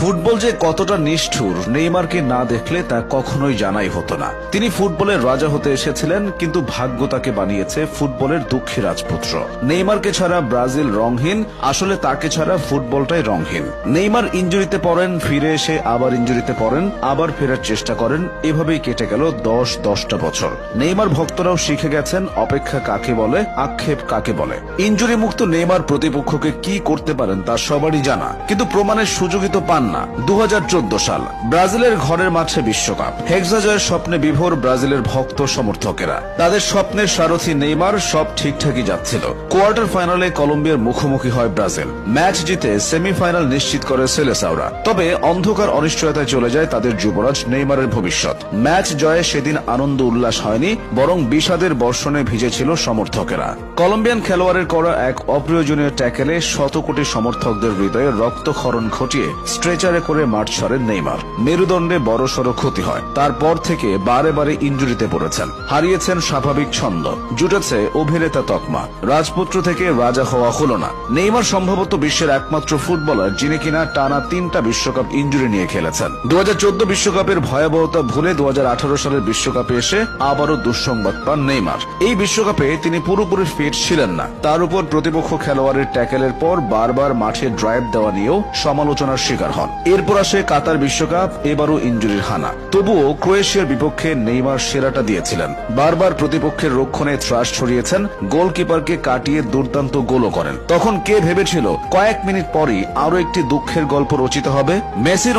Football যে কতটা নিষ্ঠুর নেইমারকে না দেখলে তা কখনোই জানাই হতো না। তিনি ফুটবলের রাজা হতে এসেছিলেন, কিন্তু ভাগ্য তাকে বানিয়েছে ফুটবলের দুঃখী রাজপুত্র। নেইমারকে ছাড়া ব্রাজিল রংহীন, আসলে তাকে ছাড়া ফুটবলটাই রংহীন। নেইমার ইনজুরিতে পড়েন, ফিরে এসে আবার ইনজুরিতে পড়েন, আবার ফেরার চেষ্টা করেন, এভাবেই কেটে গেল 10-10টা বছর। নেইমার ভক্তরাও শিখে গেছেন অপেক্ষা কাকে বলে, আক্ষেপ কাকে বলে। ইনজুরি মুক্ত নেইমার প্রতিপক্ষকে কি করতে পারেন তা সবারই জানা, কিন্তু প্রমাণের সুযোগই তো পান না। 2014 সাল ব্রাজিলের ঘরের মাঠে বিশ্বকাপ, হেক্সা জয়ের স্বপ্নে বিভোর ব্রাজিলের ভক্ত সমর্থকেরা। তাদের স্বপ্নের সারথি নেইমার, সব ঠিকঠাকই যাচ্ছিল। কোয়ার্টার ফাইনালে কলম্বিয়ার মুখোমুখি হয় ব্রাজিল। ম্যাচ জিতে সেমিফাইনাল নিশ্চিত করে সেলেসাওরা। তবে অন্ধকার অনিশ্চয়তায় চলে যায় তাদের যুবরাজ নেইমারের ভবিষ্যৎ। ম্যাচ জয়ে সেদিন আনন্দ উল্লাস হয়নি, বরং বিষাদের বর্ষণে ভিজেছিল সমর্থকেরা। কলম্বিয়ান খেলোয়াড়ের করা এক অপ্রয়োজনীয় ট্যাকেলে শত কোটি সমর্থকদের হৃদয়ে রক্তক্ষরণ ঘটিয়ে স্ট্রেচারে করে মাঠ ছাড়েন নেইমার। মেরুদণ্ডে বড়সড় ক্ষতি হয়। তারপর থেকে বারে বারে ইনজুরিতে পড়েছেন, হারিয়েছেন স্বাভাবিক ছন্দ, জুটেছে অভিনেতা তকমা। রাজপুত্র থেকে রাজা হওয়া হলো না। নেইমার সম্ভবত বিশ্বের একমাত্র ফুটবলার যিনি কিনা টানা 3টা বিশ্বকাপ ইনজুরি নিয়ে খেলেছেন। 2014 বিশ্বকাপের ভয়াবহতা ভুলে 2018 সালের বিশ্বকাপে এসে আবারও দুঃসংবাদ পান নেইমার। এই বিশ্বকাপে তিনি পুরোপুরি ফিট ছিলেন না। তার উপর প্রতিপক্ষ খেলোয়াড়ের ট্যাকেলের পর বারবার মাঠে ড্রাইভ দেওয়া নিয়েও সমালোচনার শিকার হন। এরপর আসে কাতার বিশ্বকাপ, এবারও ইনজুরির হানা। তবুও ক্রোয়েশিয়ার বিপক্ষে নেইমার সেরাটা দিয়েছিলেন। বারবার প্রতিপক্ষের রক্ষণে ত্রাস ছড়িয়েছেন, গোলকিপারকে কাটিয়ে দুর্দান্ত গোলও করেন। তখন কে ভেবেছিল কয়েক মিনিট পরই আরো একটি দুঃখের গল্প রচিত হবে? মেসির